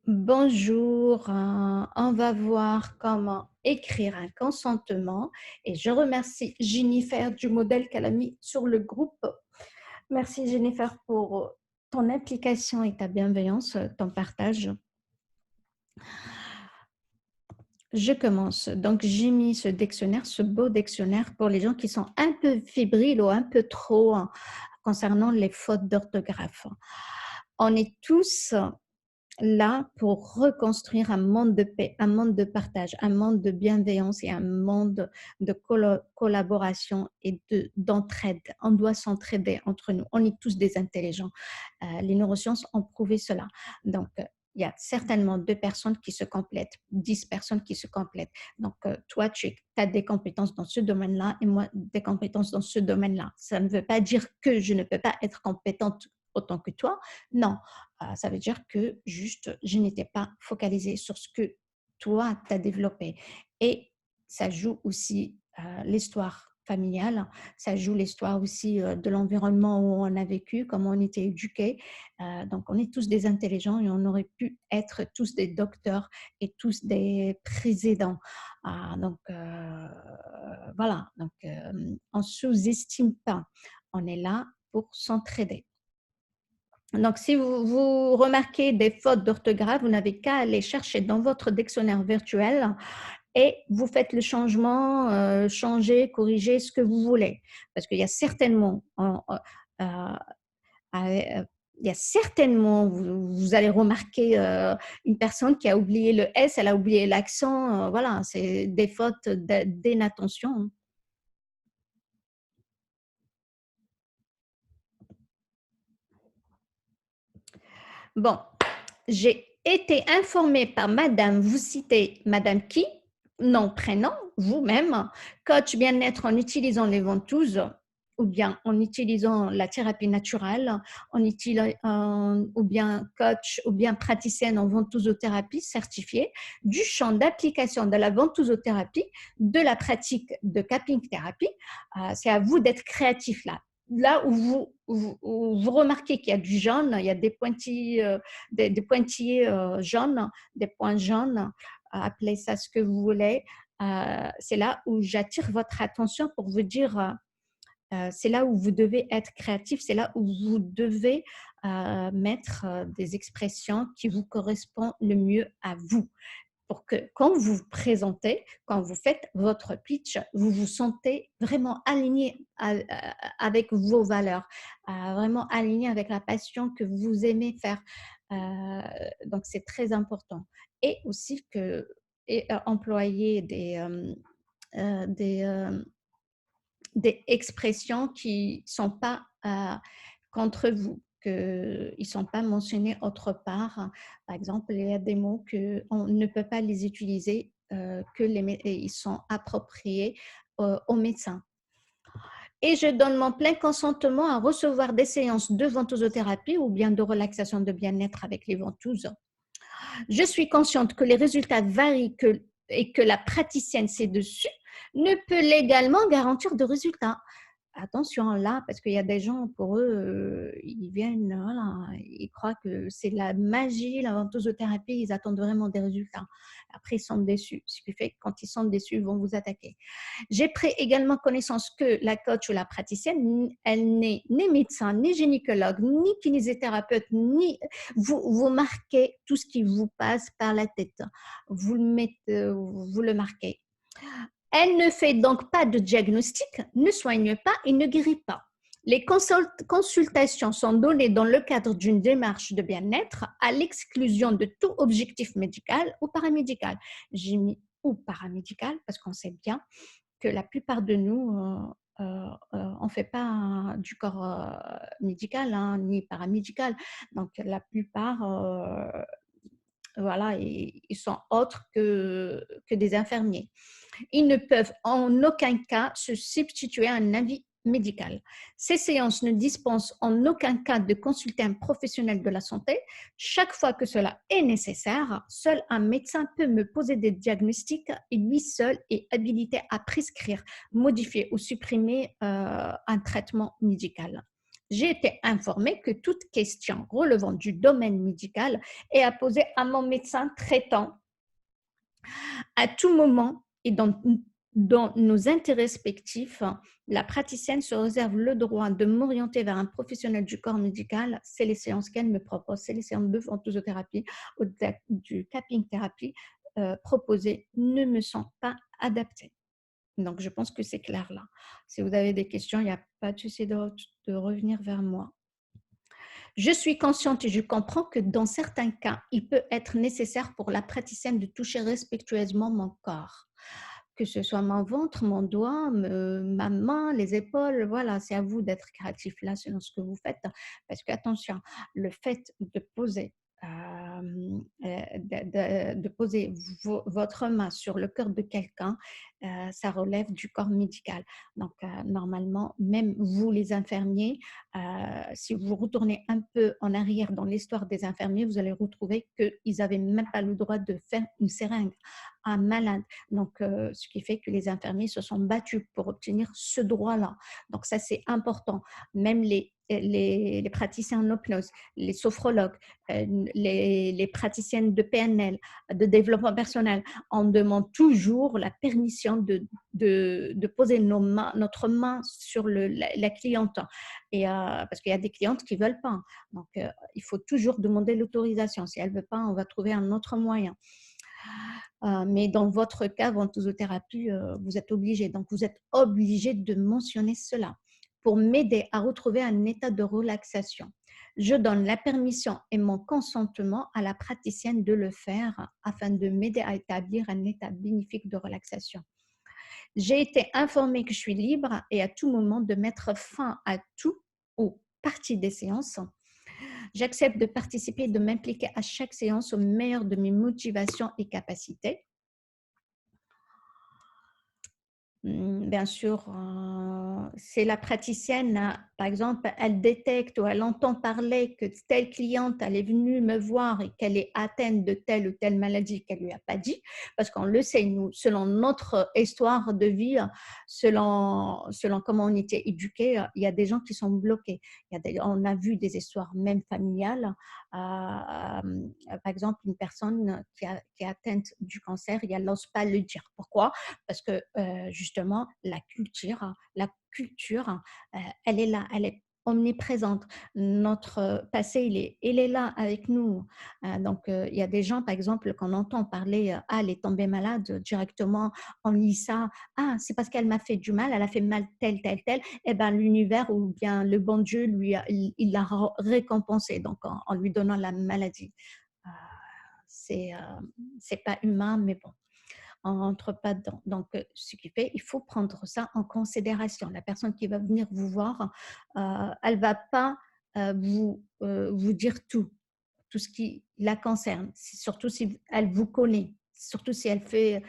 Bonjour, on va voir comment écrire un consentement et je remercie Jennifer du modèle qu'elle a mis sur le groupe. Merci Jennifer pour ton implication et ta bienveillance, ton partage. Je commence. Donc, j'ai mis ce dictionnaire, ce beau dictionnaire pour les gens qui sont un peu fébriles ou un peu trop concernant les fautes d'orthographe. On est tous là pour reconstruire un monde de paix, un monde de partage, un monde de bienveillance et un monde de collaboration et d'entraide. On doit s'entraider entre nous. On est tous des intelligents. Les neurosciences ont prouvé cela. Donc, il y a certainement 2 personnes qui se complètent, 10 personnes qui se complètent. Donc, toi, tu as des compétences dans ce domaine-là et moi, des compétences dans ce domaine-là. Ça ne veut pas dire que je ne peux pas être compétente autant que toi. Non, ça veut dire que juste, je n'étais pas focalisée sur ce que toi, tu as développé. Et ça joue aussi l'histoire familiale, ça joue l'histoire aussi de l'environnement où on a vécu, comment on était éduqués. Donc, on est tous des intelligents et on aurait pu être tous des docteurs et tous des présidents. Donc, voilà, donc, on ne sous-estime pas. On est là pour s'entraider. Donc, si vous remarquez des fautes d'orthographe, vous n'avez qu'à aller chercher dans votre dictionnaire virtuel et vous faites le changement, changer, corriger ce que vous voulez. Parce qu'il y a certainement, il y a certainement, vous allez remarquer une personne qui a oublié le S, elle a oublié l'accent. Voilà, c'est des fautes d'inattention. Bon, j'ai été informée par madame, vous citez madame qui? Nom, prénom, vous-même, coach bien-être en utilisant les ventouses ou bien en utilisant la thérapie naturelle, ou bien coach ou bien praticienne en ventousothérapie certifiée, du champ d'application de la ventousothérapie, de la pratique de capping thérapie. C'est à vous d'être créatif là. Là où vous remarquez qu'il y a du jaune, il y a des pointillés, des pointillés jaunes, des points jaunes, appelez ça ce que vous voulez. C'est là où j'attire votre attention pour vous dire, c'est là où vous devez être créatif, c'est là où vous devez mettre des expressions qui vous correspondent le mieux à vous pour que quand vous vous présentez, quand vous faites votre pitch, vous vous sentez vraiment aligné avec vos valeurs, vraiment aligné avec la passion que vous aimez faire. Donc, c'est très important. Et aussi que employer des expressions qui ne sont pas contre vous, qu'ils ne sont pas mentionnés autre part. Par exemple, il y a des mots qu'on ne peut pas les utiliser, ils sont appropriés aux médecins. Et je donne mon plein consentement à recevoir des séances de ventousothérapie ou bien de relaxation de bien-être avec les ventouses. Je suis consciente que les résultats varient et que la praticienne ci-dessus ne peut légalement garantir de résultats. Attention là, parce qu'il y a des gens, pour eux, ils viennent, voilà, ils croient que c'est la magie, la ventosothérapie, ils attendent vraiment des résultats. Après, ils sont déçus, ce qui fait que quand ils sont déçus, ils vont vous attaquer. J'ai pris également connaissance que la coach ou la praticienne, elle n'est ni médecin, ni gynécologue, ni kinésithérapeute, ni vous marquez tout ce qui vous passe par la tête. Vous le marquez. Elle ne fait donc pas de diagnostic, ne soigne pas et ne guérit pas. Les consultations sont données dans le cadre d'une démarche de bien-être à l'exclusion de tout objectif médical ou paramédical. J'ai mis ou paramédical parce qu'on sait bien que la plupart de nous, on ne fait pas du corps médical hein, ni paramédical. Donc, la plupart, voilà, ils sont autres que des infirmiers. Ils ne peuvent en aucun cas se substituer à un avis médical. Ces séances ne dispensent en aucun cas de consulter un professionnel de la santé. Chaque fois que cela est nécessaire, seul un médecin peut me poser des diagnostics et lui seul est habilité à prescrire, modifier ou supprimer un traitement médical. J'ai été informée que toute question relevant du domaine médical est à poser à mon médecin traitant à tout moment et dans nos intérêts respectifs. La praticienne se réserve le droit de m'orienter vers un professionnel du corps médical. C'est les séances qu'elle me propose, c'est les séances de ventosothérapie ou du tapping thérapie proposées ne me sont pas adaptées. Donc, je pense que c'est clair là. Si vous avez des questions, il n'y a pas de souci de revenir vers moi. Je suis consciente et je comprends que dans certains cas, il peut être nécessaire pour la praticienne de toucher respectueusement mon corps, que ce soit mon ventre, mon doigt, ma main, les épaules. Voilà, c'est à vous d'être créatif là selon ce que vous faites. Parce que, attention, le fait de poser, de poser votre main sur le cœur de quelqu'un, ça relève du corps médical. Donc, normalement, même vous, les infirmiers, si vous retournez un peu en arrière dans l'histoire des infirmiers, vous allez retrouver qu'ils n'avaient même pas le droit de faire une seringue à un malade. Donc, ce qui fait que les infirmiers se sont battus pour obtenir ce droit-là. Donc, ça, c'est important. Même les praticiens en hypnose, les sophrologues, les praticiennes de PNL, de développement personnel, on demande toujours la permission de poser notre main sur la cliente. Et, parce qu'il y a des clientes qui ne veulent pas. Donc, il faut toujours demander l'autorisation. Si elle ne veut pas, on va trouver un autre moyen. Mais dans votre cas, ventosothérapie, vous êtes obligé. Donc, vous êtes obligé de mentionner cela pour m'aider à retrouver un état de relaxation. Je donne la permission et mon consentement à la praticienne de le faire afin de m'aider à établir un état bénéfique de relaxation. J'ai été informée que je suis libre et à tout moment de mettre fin à tout ou partie des séances. J'accepte de participer et de m'impliquer à chaque séance au meilleur de mes motivations et capacités. Bien sûr, c'est la praticienne, par exemple, elle détecte ou elle entend parler que telle cliente, elle est venue me voir et qu'elle est atteinte de telle ou telle maladie qu'elle ne lui a pas dit, parce qu'on le sait, nous, selon notre histoire de vie, selon comment on était éduqués, il y a des gens qui sont bloqués. On a vu des histoires même familiales. Par exemple, une personne qui est atteinte du cancer, elle n'ose pas le dire. Pourquoi? Parce que justement, la culture, elle est là, elle est omniprésente. Notre passé, il est là avec nous. Donc, il y a des gens, par exemple, quand on entend parler, ah, elle est tombée malade, directement, on lit ça, ah, c'est parce qu'elle m'a fait du mal, elle a fait mal tel, tel, tel, et bien l'univers ou bien le bon Dieu, il l'a récompensé, donc en lui donnant la maladie. Euh, c'est pas humain, mais bon on ne rentre pas dedans. Donc, ce qui fait, il faut prendre ça en considération. La personne qui va venir vous voir, elle ne va pas vous dire tout ce qui la concerne, surtout si elle vous connaît, surtout si elle fait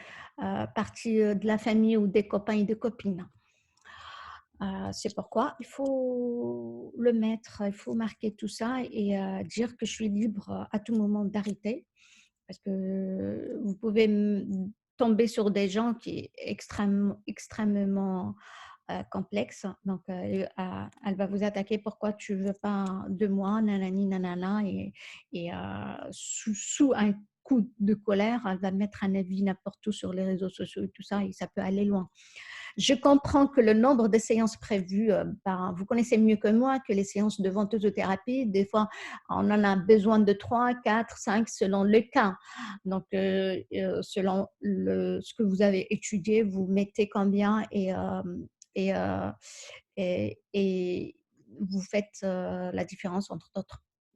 partie de la famille ou des copains et des copines. C'est pourquoi il faut le mettre, il faut marquer tout ça et dire que je suis libre à tout moment d'arrêter parce que vous pouvez tomber sur des gens qui sont extrêmement complexes. Donc, elle va vous attaquer pourquoi tu ne veux pas de moi, nanani, nanana, et sous un coup de colère, elle va mettre un avis n'importe où sur les réseaux sociaux et tout ça, et ça peut aller loin. Je comprends que le nombre de séances prévues, vous connaissez mieux que moi que les séances de ventosothérapie, des fois, on en a besoin de 3, 4, 5 selon le cas. Donc, selon ce que vous avez étudié, vous mettez combien et, et vous faites la différence entre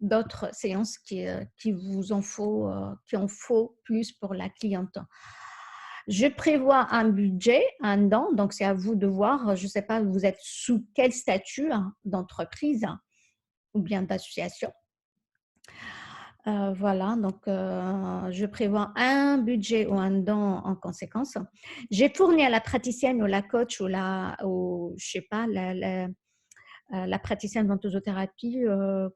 d'autres séances qui vous en faut, qui en faut plus pour la cliente. Je prévois un budget, un don, donc c'est à vous de voir. Je ne sais pas, vous êtes sous quel statut d'entreprise ou bien d'association. Voilà, donc je prévois un budget ou un don en conséquence. J'ai fourni à la praticienne ou la coach ou je sais pas, la praticienne d'ontosothérapie,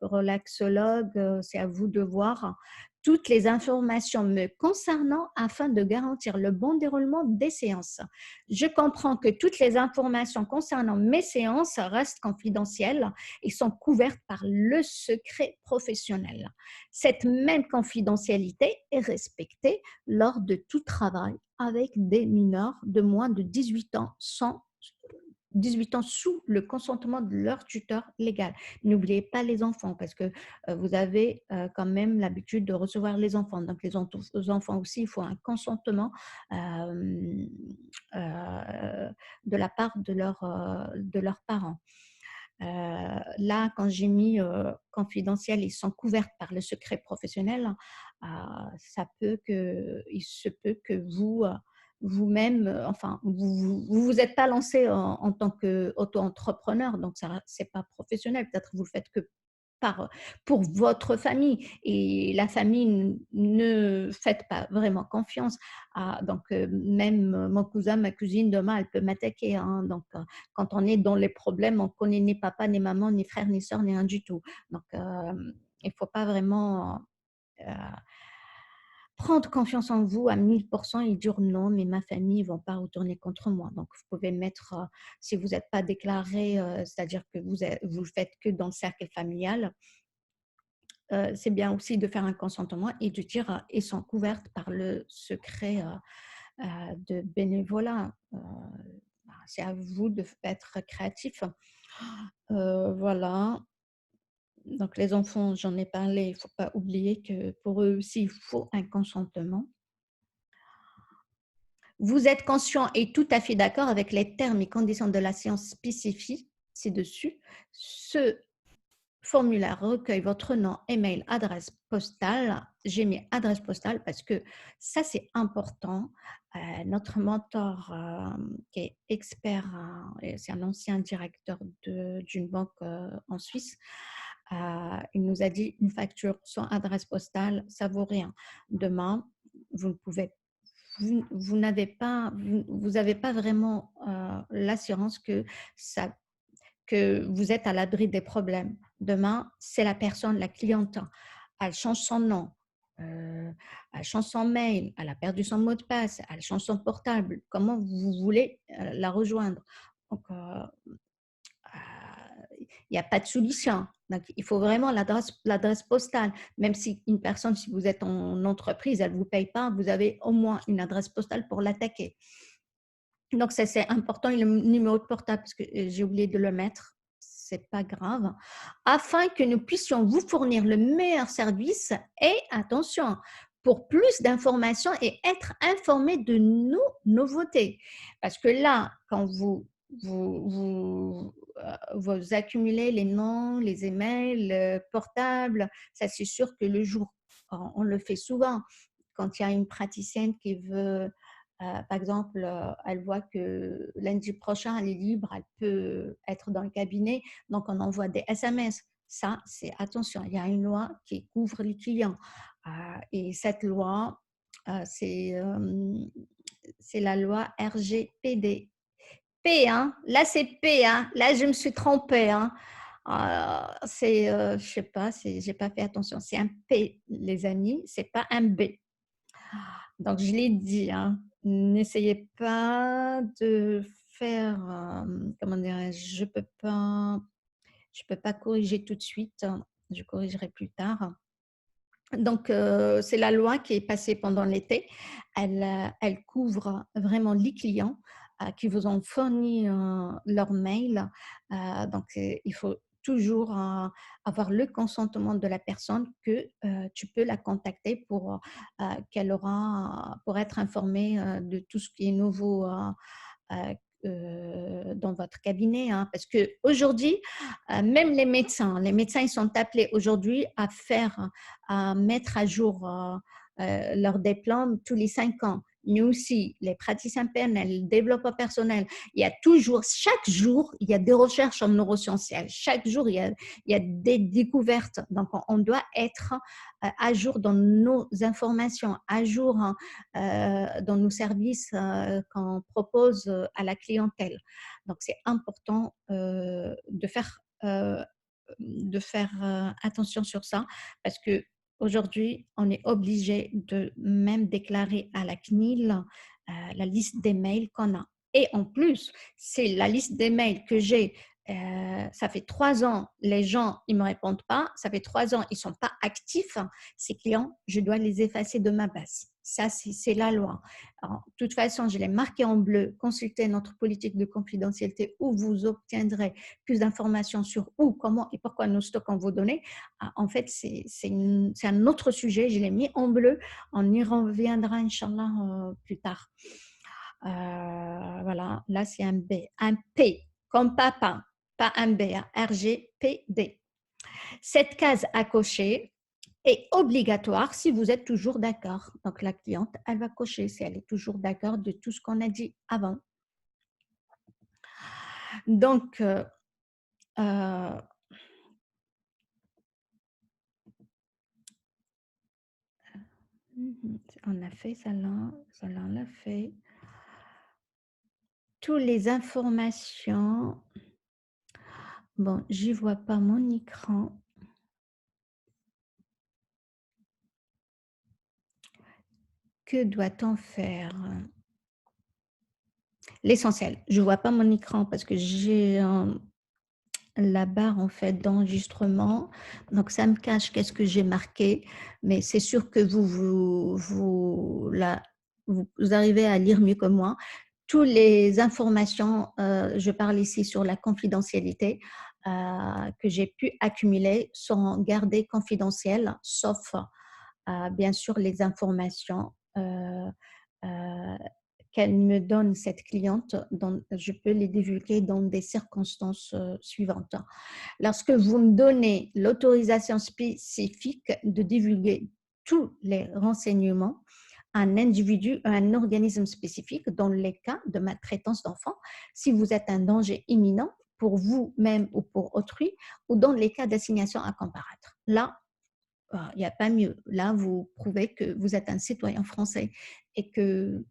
relaxologue, c'est à vous de voir toutes les informations me concernant afin de garantir le bon déroulement des séances. Je comprends que toutes les informations concernant mes séances restent confidentielles et sont couvertes par le secret professionnel. Cette même confidentialité est respectée lors de tout travail avec des mineurs de moins de 18 ans sans 18 ans sous le consentement de leur tuteur légal. N'oubliez pas les enfants parce que vous avez quand même l'habitude de recevoir les enfants. Donc, les enfants aussi, il faut un consentement euh, de la part de leurs parents. Là, quand j'ai mis confidentiel, ils sont couverts par le secret professionnel, il se peut que vous-même, enfin, vous êtes pas lancé en tant qu'auto-entrepreneur, donc ça, c'est pas professionnel. Peut-être vous le faites que pour votre famille et la famille ne faites pas vraiment confiance. Donc, même mon cousin, ma cousine, demain, elle peut m'attaquer. Hein, donc, quand on est dans les problèmes, on ne connaît ni papa, ni maman, ni frère, ni soeur, ni rien du tout. Donc, il ne faut pas vraiment euh, prendre confiance en vous à 1000% et dire non, mais ma famille ne va pas retourner contre moi. Donc, vous pouvez mettre, si vous n'êtes pas déclaré, c'est-à-dire que vous ne le faites que dans le cercle familial, c'est bien aussi de faire un consentement et de dire ils sont couvertes par le secret de bénévolat. C'est à vous d'être créatif. Voilà. Donc, les enfants, j'en ai parlé, il ne faut pas oublier que pour eux aussi, il faut un consentement. Vous êtes conscient et tout à fait d'accord avec les termes et conditions de la séance spécifique ci-dessus. Ce formulaire recueille votre nom, email, adresse postale. J'ai mis adresse postale parce que ça, c'est important. Notre mentor, qui est expert, c'est un ancien directeur d'une banque en Suisse, il nous a dit une facture sans adresse postale, ça vaut rien. Demain, vous ne pouvez vous n'avez pas, vous avez pas vraiment l'assurance que vous êtes à l'abri des problèmes. Demain, c'est la personne, la cliente, elle change son nom, elle change son mail, elle a perdu son mot de passe, elle change son portable. Comment vous voulez la rejoindre? Donc, il n'y a pas de solution. Donc, il faut vraiment l'adresse postale. Même si une personne, si vous êtes en entreprise, elle ne vous paye pas, vous avez au moins une adresse postale pour l'attaquer. Donc, ça, c'est important. Et le numéro de portable, parce que j'ai oublié de le mettre, c'est pas grave, afin que nous puissions vous fournir le meilleur service et, attention, pour plus d'informations et être informés de nos nouveautés. Parce que là, quand vous accumulez les noms, les emails, le portable, ça c'est sûr que le jour, on le fait souvent, quand il y a une praticienne qui veut par exemple, elle voit que lundi prochain, elle est libre, elle peut être dans le cabinet, donc on envoie des SMS. Ça, c'est attention, il y a une loi qui couvre les clients. Et cette loi, c'est la loi RGPD. P, hein? Là, c'est P, hein? Là, je me suis trompée, hein? Je sais pas, j'ai pas fait attention. C'est un P, les amis, c'est pas un B. Donc, je l'ai dit, hein, n'essayez pas de faire, comment dirais-je, je peux pas corriger tout de suite, hein, je corrigerai plus tard. Donc, c'est la loi qui est passée pendant l'été. Elle couvre vraiment les clients qui vous ont fourni leur mail. Donc, il faut toujours avoir le consentement de la personne que tu peux la contacter pour être informée de tout ce qui est nouveau euh, dans votre cabinet. Hein, parce qu'aujourd'hui, même les médecins, ils sont appelés aujourd'hui à mettre à jour leur diplôme tous les 5 ans. Nous aussi, les praticiens PNL, le développement personnel, il y a toujours, chaque jour, il y a des recherches en neurosciences. Chaque jour, il y a des découvertes. Donc, on doit être à jour dans nos informations, à jour dans nos services qu'on propose à la clientèle. Donc, c'est important de faire de faire attention sur ça parce que aujourd'hui, on est obligé de même déclarer à la CNIL la liste des mails qu'on a. Et en plus, c'est la liste des mails que j'ai. Ça fait 3 ans, les gens, ils ne me répondent pas. Ça fait 3 ans, ils ne sont pas actifs. Ces clients, je dois les effacer de ma base. Ça, c'est la loi. Alors, de toute façon, je l'ai marqué en bleu. Consultez notre politique de confidentialité où vous obtiendrez plus d'informations sur où, comment et pourquoi nous stockons vos données. En fait, c'est un autre sujet. Je l'ai mis en bleu. On y reviendra, Inch'Allah, plus tard. Voilà, là, c'est un B. Un P, comme papa, pas un B, hein, RGPD. Cette case à cocher est obligatoire si vous êtes toujours d'accord. Donc, la cliente, elle va cocher si elle est toujours d'accord de tout ce qu'on a dit avant. Donc, on a fait celle-là, celle-là on l'a fait. Toutes les informations. Bon, j'y vois pas mon écran. Que doit-on faire? L'essentiel. Je vois pas mon écran parce que j'ai la barre en fait d'enregistrement. Donc ça me cache qu'est-ce que j'ai marqué, mais c'est sûr que vous arrivez à lire mieux que moi. Toutes les informations, je parle ici sur la confidentialité, que j'ai pu accumuler sont gardées confidentielles, sauf bien sûr les informations euh, qu'elle me donne, cette cliente, dont je peux les divulguer dans des circonstances suivantes. Lorsque vous me donnez l'autorisation spécifique de divulguer tous les renseignements à un individu, à un organisme spécifique, dans les cas de maltraitance d'enfants, si vous êtes un danger imminent pour vous-même ou pour autrui, ou dans les cas d'assignation à comparaître. Là, il n'y a pas mieux. Là, vous prouvez que vous êtes un citoyen français et que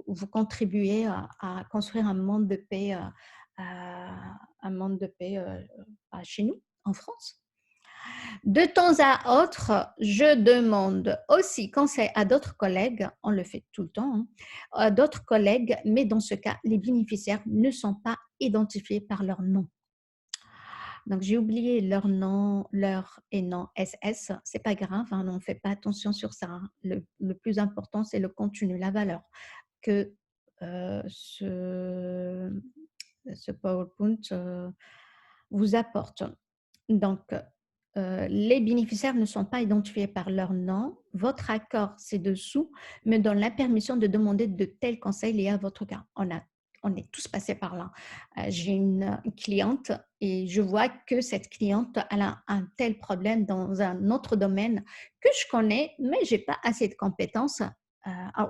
vous contribuez à construire un monde de paix, un monde de paix chez nous, en France. De temps à autre, je demande aussi conseil à d'autres collègues, on le fait tout le temps, hein, à d'autres collègues, mais dans ce cas, les bénéficiaires ne sont pas identifiés par leur nom. Donc, j'ai oublié leur nom, leur et nom SS. C'est pas grave, hein, on ne fait pas attention sur ça, hein. Le plus important, c'est le contenu, la valeur que ce PowerPoint vous apporte. Donc, les bénéficiaires ne sont pas identifiés par leur nom. Votre accord ci-dessous me donne la permission de demander de tels conseils liés à votre cas. On est tous passés par là. J'ai une cliente et je vois que cette cliente elle a un tel problème dans un autre domaine que je connais, mais je n'ai pas assez de compétences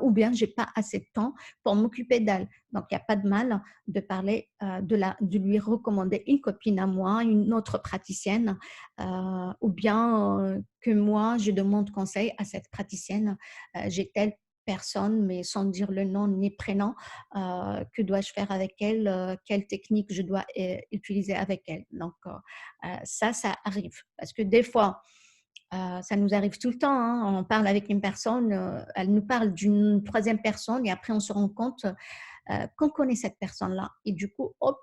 ou bien je n'ai pas assez de temps pour m'occuper d'elle. Donc, il n'y a pas de mal de parler, de lui recommander une copine à moi, une autre praticienne, ou bien que moi, je demande conseil à cette praticienne. J'ai telle personne, mais sans dire le nom ni prénom, que dois-je faire avec elle, quelle technique je dois utiliser avec elle. Donc, ça arrive. Parce que des fois, ça nous arrive tout le temps, hein. On parle avec une personne, elle nous parle d'une troisième personne et après on se rend compte qu'on connaît cette personne-là. Et du coup, hop,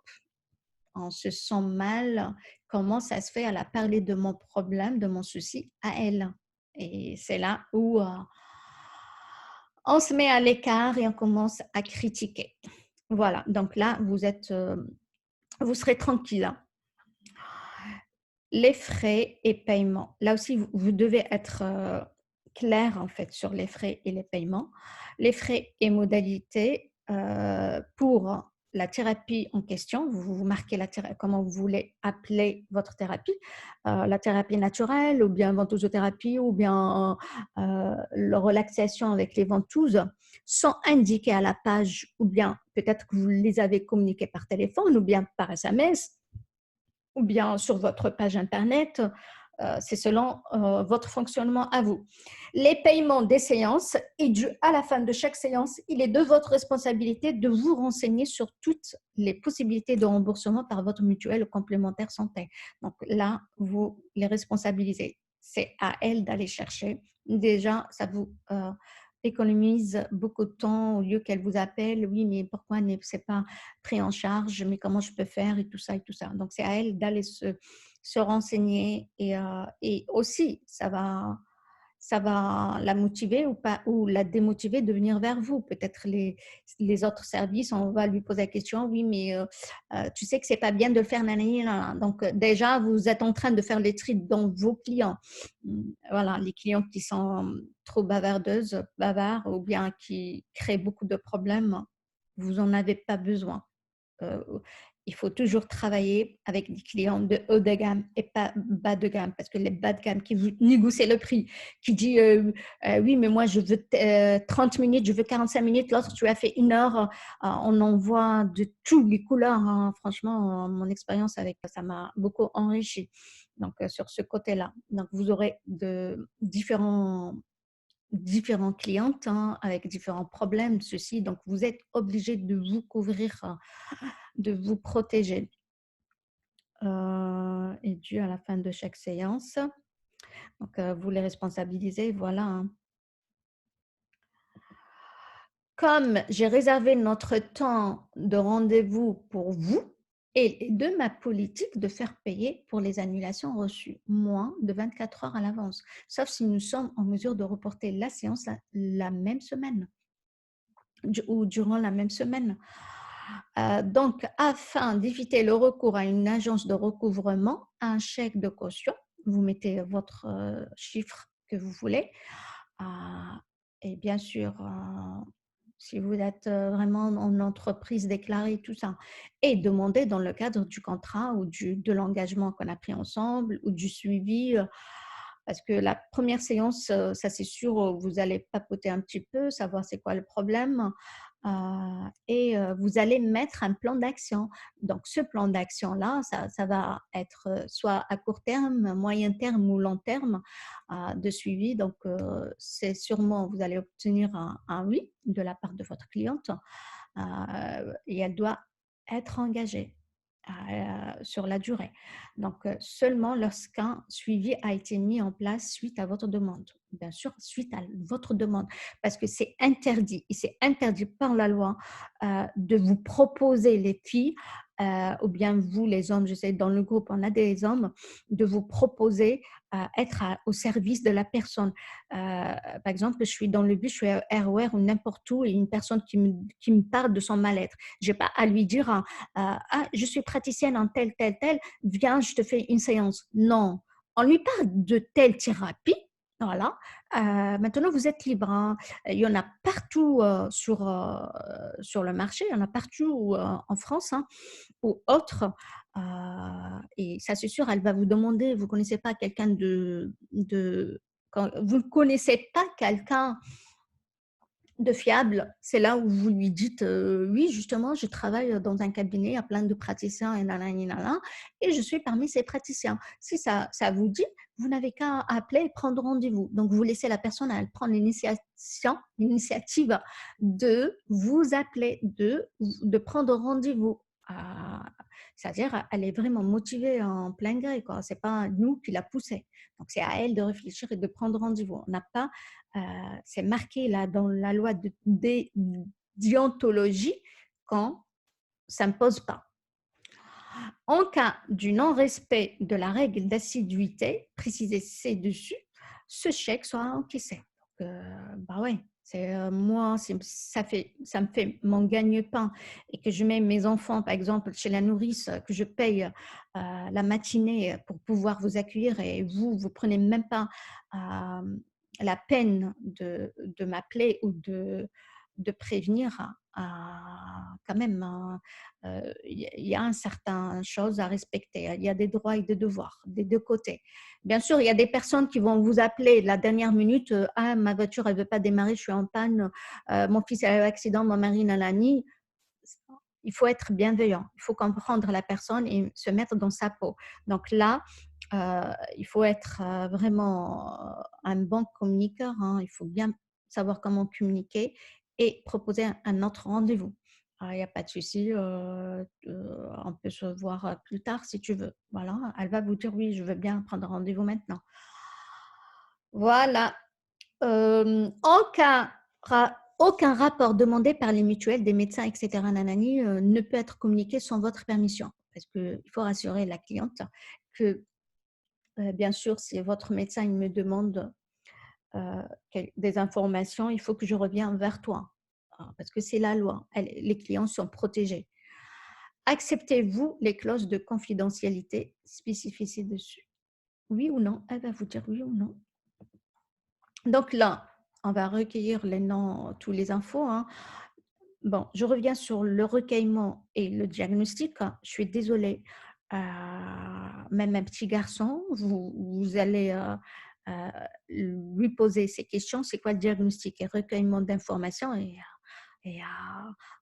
on se sent mal. Comment ça se fait? Elle a parlé de mon problème, de mon souci à elle. Et c'est là où on se met à l'écart et on commence à critiquer. Voilà, donc là, vous serez tranquille. Les frais et paiements. Là aussi, vous devez être clair en fait sur les frais et les paiements. Les frais et modalités pour la thérapie en question. Vous marquez comment vous voulez appeler votre thérapie. La thérapie naturelle ou bien ventosothérapie ou bien la relaxation avec les ventouses sont indiquées à la page ou bien peut-être que vous les avez communiquées par téléphone ou bien par SMS ou bien sur votre page Internet. C'est selon votre fonctionnement à vous. Les paiements des séances est dû à la fin de chaque séance. Il est de votre responsabilité de vous renseigner sur toutes les possibilités de remboursement par votre mutuelle complémentaire santé. Donc là, vous les responsabilisez. C'est à elle d'aller chercher. Déjà, ça vous économise beaucoup de temps au lieu qu'elle vous appelle. Oui, mais pourquoi c'est pas pris en charge? Mais comment je peux faire et tout ça et tout ça. Donc c'est à elle d'aller se renseigner et aussi ça va la motiver ou pas ou la démotiver de venir vers vous. Peut-être les autres services, on va lui poser la question, oui, mais tu sais que c'est pas bien de le faire, nanani, nanana. Donc déjà, vous êtes en train de faire les tri dans vos clients. Voilà, les clients qui sont trop bavards ou bien qui créent beaucoup de problèmes, vous en avez pas besoin. Euh, il faut toujours travailler avec des clients de haut de gamme et pas bas de gamme, parce que les bas de gamme qui vous négocient le prix, qui dit oui, mais moi je veux 30 minutes, je veux 45 minutes, l'autre tu as fait 1 heure, on en voit de toutes les couleurs. Hein. Franchement, mon expérience avec ça m'a beaucoup enrichi. Donc sur ce côté-là, donc vous aurez de différents clientes hein, avec différents problèmes, ceci. Donc, vous êtes obligé de vous couvrir, de vous protéger. Et dû à la fin de chaque séance. Donc, vous les responsabilisez, voilà. Hein. Comme j'ai réservé notre temps de rendez-vous pour vous, et de ma politique de faire payer pour les annulations reçues moins de 24 heures à l'avance, sauf si nous sommes en mesure de reporter la séance la même semaine ou durant la même semaine. Donc, afin d'éviter le recours à une agence de recouvrement, un chèque de caution, vous mettez votre chiffre que vous voulez. Euh, et bien sûr, si vous êtes vraiment en entreprise déclarée, tout ça, et demandez dans le cadre du contrat ou de l'engagement qu'on a pris ensemble ou du suivi. Parce que la première séance, ça c'est sûr, vous allez papoter un petit peu, savoir c'est quoi le problème. Et vous allez mettre un plan d'action. Donc, ce plan d'action-là, ça va être soit à court terme, moyen terme ou long terme de suivi. Donc, c'est sûrement, vous allez obtenir un oui de la part de votre cliente et elle doit être engagée sur la durée. Donc, seulement lorsqu'un suivi a été mis en place suite à votre demande. Bien sûr, suite à votre demande, parce que c'est interdit, et c'est interdit par la loi de vous proposer les filles, ou bien vous les hommes, je sais, dans le groupe, on a des hommes, de vous proposer être au service de la personne. Par exemple, je suis dans le bus, je suis à RER ou n'importe où, et une personne qui me parle de son mal-être. Je n'ai pas à lui dire ah, je suis praticienne en tel, viens, je te fais une séance. Non, on lui parle de telle thérapie. Voilà. Maintenant, vous êtes libre. Hein. Il y en a partout sur le marché, il y en a partout en France hein, ou autre. Et ça, c'est sûr, elle va vous demander, vous ne connaissez pas quelqu'un quand vous ne connaissez pas quelqu'un de fiable, c'est là où vous lui dites oui, justement, je travaille dans un cabinet, il y a plein de praticiens et nanana, et je suis parmi ces praticiens. Si ça vous dit, vous n'avez qu'à appeler et prendre rendez-vous. Donc, vous laissez la personne elle prendre l'initiative de vous appeler, de prendre rendez-vous. C'est-à-dire, elle est vraiment motivée en plein gré. Ce n'est pas nous qui la poussons. Donc, c'est à elle de réfléchir et de prendre rendez-vous. On n'a pas c'est marqué là dans la loi de déontologie qu'on s'impose pas. En cas du non-respect de la règle d'assiduité précisée ci-dessus, ce chèque sera encaissé. Donc, bah ouais, moi, ça me fait mon gagne-pain et que je mets mes enfants, par exemple, chez la nourrice, que je paye la matinée pour pouvoir vous accueillir et vous prenez même pas la peine de m'appeler ou de prévenir. Quand même, il y a un certain chose à respecter. Il y a des droits et des devoirs des deux côtés. Bien sûr, il y a des personnes qui vont vous appeler la dernière minute. Ah, ma voiture, elle ne veut pas démarrer, je suis en panne. Mon fils a eu un accident, mon mari, nanani. Il faut être bienveillant. Il faut comprendre la personne et se mettre dans sa peau. Donc là, il faut être vraiment un bon communiqueur, hein. Il faut bien savoir comment communiquer et proposer un autre rendez-vous. Ah, il y a pas de souci, on peut se voir, plus tard si tu veux. Voilà, elle va vous dire: «Oui, je veux bien prendre rendez-vous maintenant». Voilà. Aucun rapport demandé par les mutuelles, des médecins, et cetera nanani, ne peut être communiqué sans votre permission. Parce qu'il faut rassurer la cliente que, bien sûr, si votre médecin il me demande, des informations, il faut que je revienne vers toi. Parce que c'est la loi. Les clients sont protégés. Acceptez-vous les clauses de confidentialité spécifiées dessus? Oui ou non? Elle va vous dire oui ou non. Donc là, on va recueillir les noms, tous les infos, hein. Bon, je reviens sur le recueillement et le diagnostic. Je suis désolée, heu, même un petit garçon, vous allez, heu, lui poser ces questions: «C'est quoi le diagnostic?» et recueillement d'informations et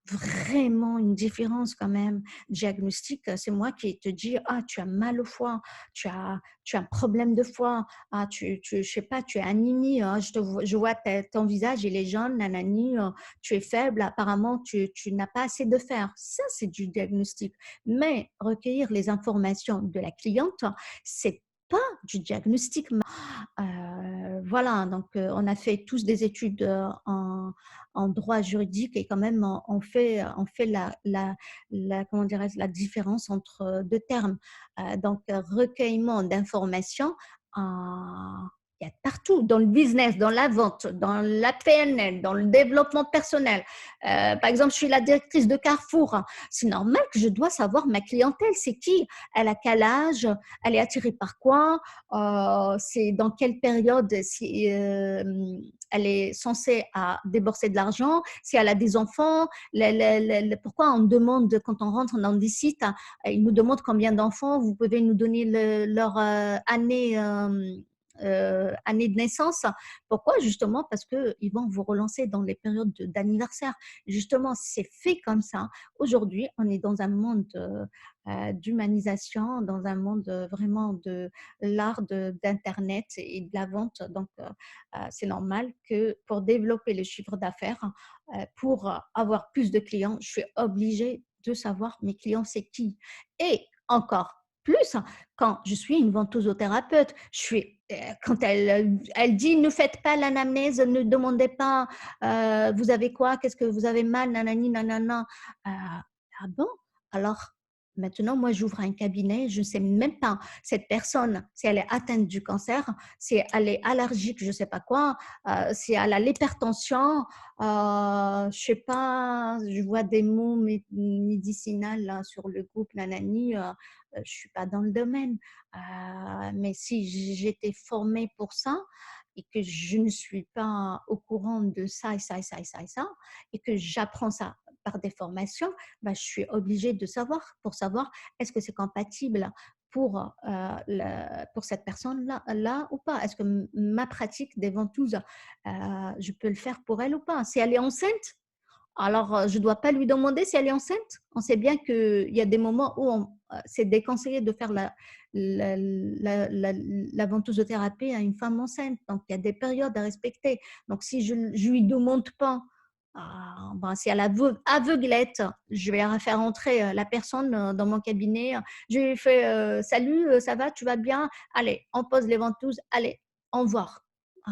vraiment une différence quand même. Diagnostic, c'est moi qui te dis: «Ah, tu as mal au foie, tu as un problème de foie, ah, je sais pas, tu es anémie, ah, je vois ton visage, il est jaune, nanani, tu es faible, apparemment tu n'as pas assez de fer». Ça, c'est du diagnostic. Mais recueillir les informations de la cliente, c'est pas du diagnostic. Voilà, donc on a fait tous des études, en droit juridique et quand même on fait la comment dirais-je? La différence entre, 2 termes. Donc recueillement d'informations, heu, il y a partout dans le business, dans la vente, dans la PNL, dans le développement personnel. Par exemple, je suis la directrice de Carrefour. C'est normal que je dois savoir ma clientèle, c'est qui? Elle a quel âge? Elle est attirée par quoi? C'est dans quelle période si, elle est censée à débourser de l'argent, si elle a des enfants, pourquoi on demande quand on rentre dans des sites, ils nous demandent combien d'enfants, vous pouvez nous donner leur année, année de naissance. Pourquoi? Justement parce qu'ils vont vous relancer dans les périodes d'anniversaire. Justement, c'est fait comme ça. Aujourd'hui, on est dans un monde d'humanisation, dans un monde vraiment de l'art d'Internet et de la vente. Donc, c'est normal que pour développer le chiffre d'affaires, pour avoir plus de clients, je suis obligée de savoir mes clients, c'est qui. Et encore plus, quand je suis une ventousothérapeute, quand elle dit ne faites pas l'anamnèse, ne demandez pas vous avez quoi, qu'est-ce que vous avez mal, nanani, nanana. Ah bon? Alors, maintenant, moi, j'ouvre un cabinet, je ne sais même pas cette personne, si elle est atteinte du cancer, si elle est allergique, je ne sais pas quoi, si elle a l'hypertension, je sais pas, je vois des mots médicinales là, sur le groupe Nanani, je suis pas dans le domaine. Mais si j'étais formée pour ça et que je ne suis pas au courant de ça et ça et ça et ça et ça, et que j'apprends ça par des formations, bah, je suis obligée de savoir pour savoir est-ce que c'est compatible pour cette personne-là là ou pas. Est-ce que ma pratique des ventouses, je peux le faire pour elle ou pas? Si elle est enceinte, alors je ne dois pas lui demander si elle est enceinte. On sait bien qu'il y a des moments où c'est déconseillé de faire la ventousothérapie à une femme enceinte. Donc, il y a des périodes à respecter. Donc, si je ne lui demande pas, ben, si elle est aveuglette, je vais la faire entrer la personne dans mon cabinet. Je lui fais salut, ça va, tu vas bien? Allez, on pose les ventouses, allez, au revoir.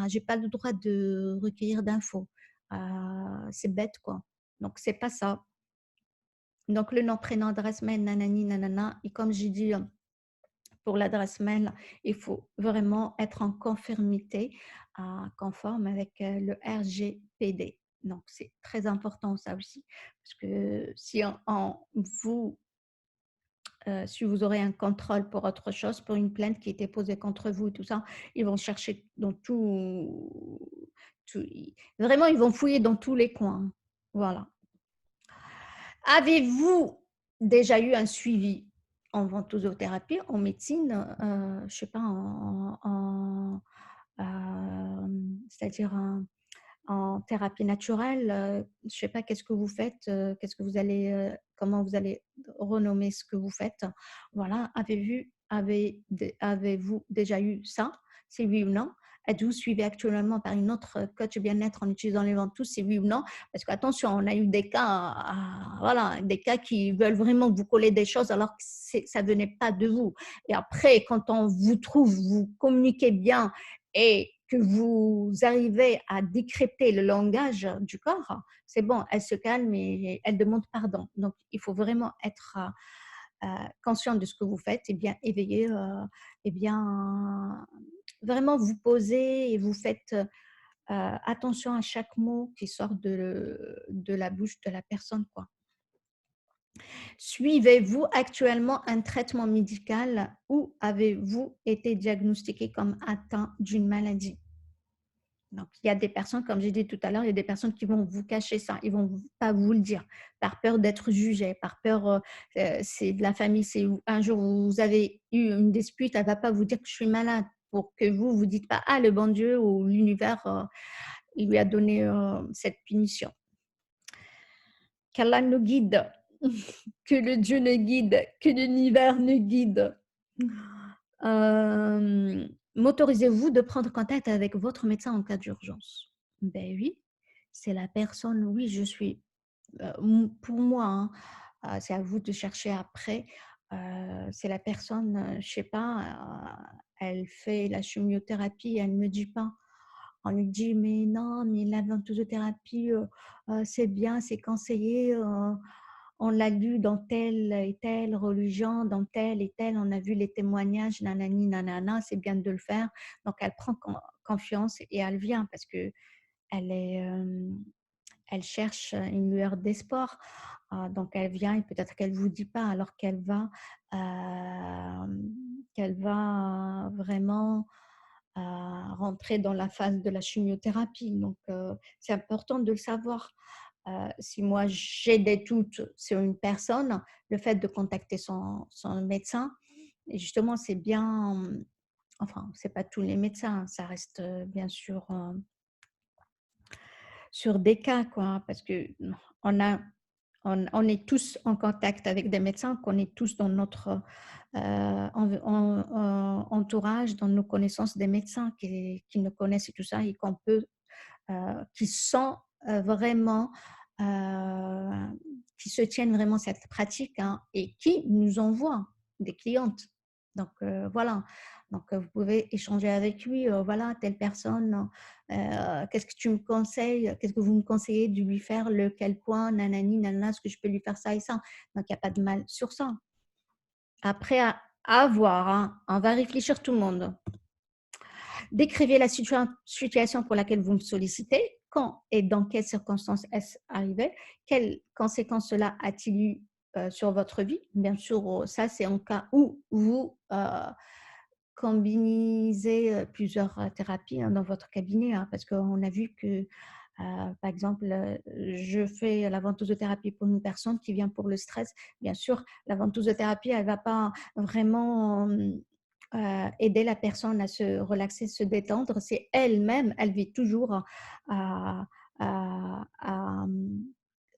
Je n'ai pas le droit de recueillir d'infos. C'est bête, quoi. Donc, c'est pas ça. Donc, le nom, prénom, adresse mail, nanani, nanana. Et comme j'ai dit, pour l'adresse mail, il faut vraiment être en conformité, conforme avec le RGPD. Donc, c'est très important ça aussi. Parce que si vous aurez un contrôle pour autre chose, pour une plainte qui était posée contre vous et tout ça, ils vont chercher dans vraiment, ils vont fouiller dans tous les coins. Voilà. Avez-vous déjà eu un suivi en ventosothérapie, en médecine, je sais pas, c'est-à-dire en thérapie naturelle, je sais pas qu'est-ce que vous faites, qu'est-ce que vous allez, comment vous allez renommer ce que vous faites. Voilà, avez-vous déjà eu ça? C'est oui ou non? Êtes-vous suivi actuellement par une autre coach bien-être en utilisant les ventouses? C'est oui ou non? Parce qu'attention, on a eu des cas, voilà, des cas qui veulent vraiment vous coller des choses alors que ça venait pas de vous. Et après, quand on vous trouve, vous communiquez bien et que vous arrivez à décrypter le langage du corps, c'est bon, elle se calme et elle demande pardon. Donc, il faut vraiment être conscient de ce que vous faites et bien éveillé, et bien vraiment vous posez et vous faites attention à chaque mot qui sort de la bouche de la personne, quoi. Suivez-vous actuellement un traitement médical ou avez-vous été diagnostiqué comme atteint d'une maladie? Donc, il y a des personnes, comme j'ai dit tout à l'heure, il y a des personnes qui vont vous cacher ça, ils vont pas vous le dire, par peur d'être jugés, par peur, c'est de la famille, c'est un jour vous avez eu une dispute, elle va pas vous dire que je suis malade pour que vous dites pas: «Ah le bon Dieu ou l'univers, il lui a donné, cette punition». Qu'Allah nous guide, que le Dieu nous guide, que l'univers nous guide. M'autorisez-vous de prendre contact avec votre médecin en cas d'urgence? Ben oui, c'est la personne, oui, je suis, pour moi, hein, c'est à vous de chercher après, c'est la personne, je sais pas, elle fait la chimiothérapie, elle me dit pas. On lui dit: «Mais non, mais la ventosothérapie, c'est bien, c'est conseillé, on l'a lu dans telle et telle religion, dans telle et telle, on a vu les témoignages, nanani nanana, c'est bien de le faire». Donc elle prend confiance et elle vient parce qu'elle est, elle cherche une lueur d'espoir. Donc elle vient et peut-être qu'elle ne vous dit pas alors qu'elle va vraiment rentrer dans la phase de la chimiothérapie. Donc c'est important de le savoir. Si moi j'ai des doutes sur une personne, le fait de contacter son médecin, et justement c'est bien, enfin c'est pas tous les médecins, ça reste bien sûr sur des cas, quoi, parce que on a on est tous en contact avec des médecins, qu'on est tous dans notre entourage, dans nos connaissances des médecins qui nous connaissent et tout ça, et qu'on peut, qui sont vraiment, euh, qui se tiennent vraiment cette pratique, hein, et qui nous envoient des clientes. Donc voilà, donc vous pouvez échanger avec lui, voilà, telle personne, qu'est-ce que tu me conseilles, qu'est-ce que vous me conseillez de lui faire, lequel point, nanani, nanana, est-ce que je peux lui faire ça et ça. Donc il n'y a pas de mal sur ça. Après, à voir, hein, on va réfléchir tout le monde. Décrivez la situation pour laquelle vous me sollicitez. Quand et dans quelles circonstances est-ce arrivé? Quelles conséquences cela a-t-il eu sur votre vie? Bien sûr, ça, c'est en cas où vous combinez plusieurs thérapies, hein, dans votre cabinet, hein, parce qu'on a vu que, par exemple, je fais la ventosothérapie pour une personne qui vient pour le stress. Bien sûr, la ventosothérapie, elle ne va pas vraiment aider la personne à se relaxer, se détendre. C'est elle-même, elle vit toujours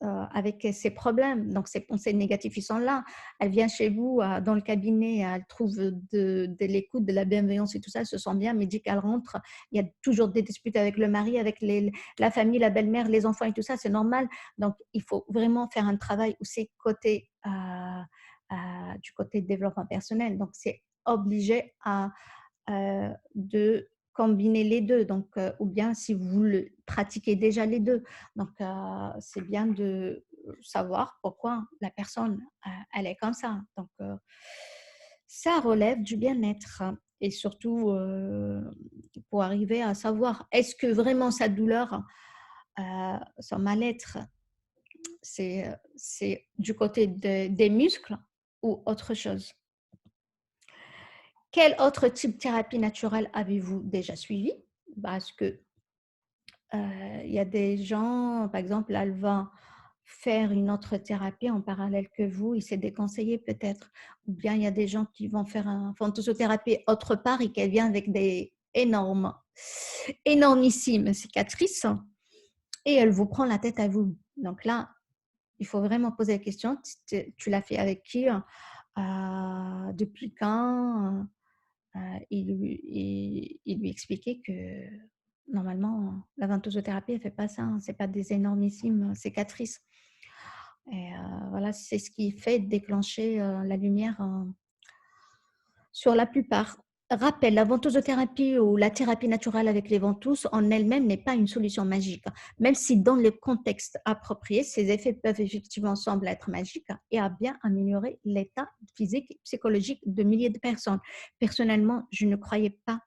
avec ses problèmes. Donc, ces pensées négatives, ils sont là. Elle vient chez vous dans le cabinet, elle trouve de l'écoute, de la bienveillance et tout ça, elle se sent bien, mais dès qu'elle rentre, il y a toujours des disputes avec le mari, avec la famille, la belle-mère, les enfants et tout ça, c'est normal. Donc, il faut vraiment faire un travail où c'est du côté développement personnel. Donc, c'est obligé de combiner les deux. Donc, ou bien si vous le pratiquez déjà les deux. Donc, c'est bien de savoir pourquoi la personne, elle est comme ça. Donc, ça relève du bien-être et surtout pour arriver à savoir est-ce que vraiment sa douleur, son mal-être, c'est du côté des muscles ou autre chose. Quel autre type de thérapie naturelle avez-vous déjà suivi? Parce que il y a des gens, par exemple, elle va faire une autre thérapie en parallèle que vous et c'est déconseillé peut-être. Ou bien il y a des gens qui vont faire une fantosothérapie autre part et qu'elle vient avec des énormissimes cicatrices et elle vous prend la tête à vous. Donc là, il faut vraiment poser la question, tu l'as fait avec qui? depuis quand il lui expliquait que normalement, la ventosothérapie, elle ne fait pas ça, hein, c'est pas des énormissimes cicatrices. Et voilà, c'est ce qui fait déclencher la lumière sur la plupart. Rappel, la ventosothérapie ou la thérapie naturelle avec les ventouses en elle-même n'est pas une solution magique, même si dans le contexte approprié, ces effets peuvent effectivement sembler être magiques et à bien améliorer l'état physique et psychologique de milliers de personnes. Personnellement, je ne croyais pas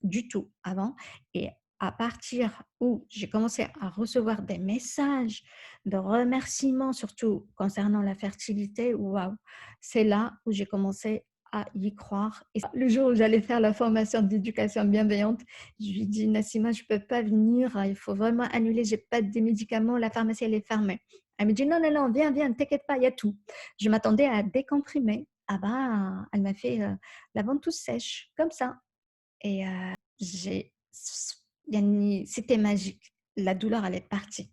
du tout avant. Et à partir où j'ai commencé à recevoir des messages de remerciements, surtout concernant la fertilité, waouh, c'est là où j'ai commencé à y croire. Et le jour où j'allais faire la formation d'éducation bienveillante, je lui dis, Nassima, je ne peux pas venir, il faut vraiment annuler, je n'ai pas de médicaments, la pharmacie, elle est fermée. Elle me dit, non, non, non, viens, viens, ne t'inquiète pas, il y a tout. Je m'attendais à décomprimer. Ah bah, elle m'a fait la ventouse sèche, comme ça. Et j'ai c'était magique. La douleur, elle est partie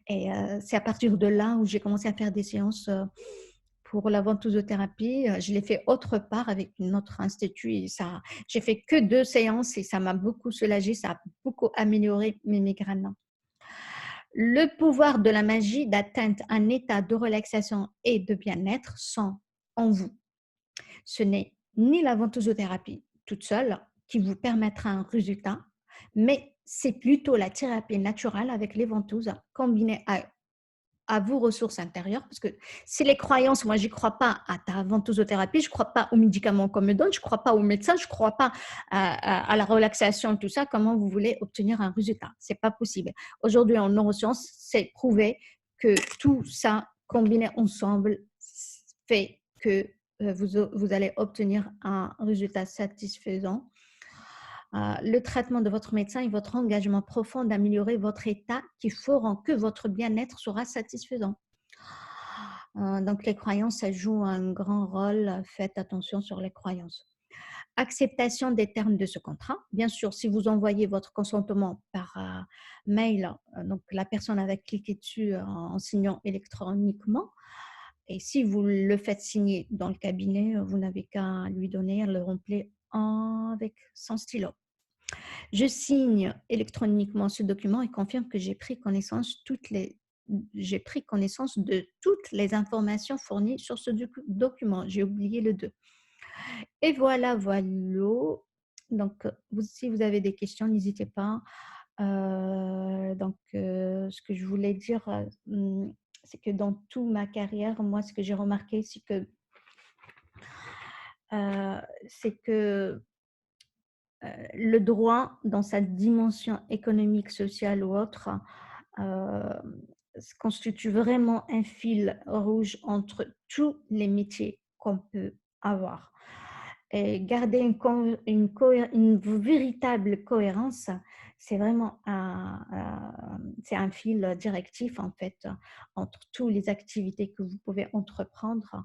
et c'est à partir de là où j'ai commencé à faire des séances, pour la ventosothérapie. Je l'ai fait autre part avec une autre institut et ça j'ai fait que 2 séances et ça m'a beaucoup soulagée, ça a beaucoup amélioré mes migraines. Le pouvoir de la magie d'atteindre un état de relaxation et de bien-être sont en vous. Ce n'est ni la ventosothérapie toute seule qui vous permettra un résultat, mais c'est plutôt la thérapie naturelle avec les ventouses combinée à vos ressources intérieures. Parce que c'est les croyances, moi, je n'y crois pas à ta ventosothérapie, je ne crois pas aux médicaments qu'on me donne, je ne crois pas aux médecins, je ne crois pas à la relaxation, tout ça. Comment vous voulez obtenir un résultat? Ce n'est pas possible. Aujourd'hui, en neurosciences, c'est prouvé que tout ça combiné ensemble fait que vous allez obtenir un résultat satisfaisant. Le traitement de votre médecin et votre engagement profond d'améliorer votre état qui feront que votre bien-être sera satisfaisant. Donc, les croyances, ça joue un grand rôle. Faites attention sur les croyances. Acceptation des termes de ce contrat. Bien sûr, si vous envoyez votre consentement par mail, donc la personne va cliquer dessus en signant électroniquement. Et si vous le faites signer dans le cabinet, vous n'avez qu'à lui donner le remplir avec son stylo. Je signe électroniquement ce document et confirme que j'ai pris connaissance de toutes les informations fournies sur ce document. J'ai oublié le 2. Et voilà, voilà. Donc, si vous avez des questions, n'hésitez pas. Ce que je voulais dire, c'est que dans toute ma carrière, moi, ce que j'ai remarqué, c'est que le droit, dans sa dimension économique, sociale ou autre, euh, constitue vraiment un fil rouge entre tous les métiers qu'on peut avoir. Et garder une véritable cohérence, c'est vraiment c'est un fil directif en fait entre toutes les activités que vous pouvez entreprendre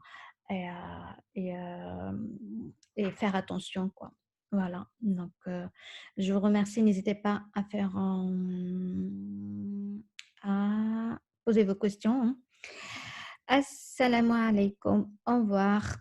et, et faire attention quoi. Voilà, donc je vous remercie. N'hésitez pas à faire à poser vos questions. Hein. Assalamu alaikum. Au revoir.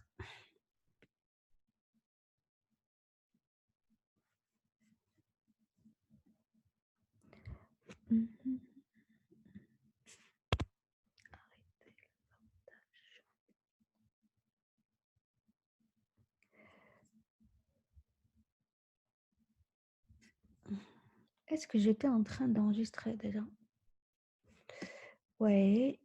Est-ce que j'étais en train d'enregistrer déjà? Oui.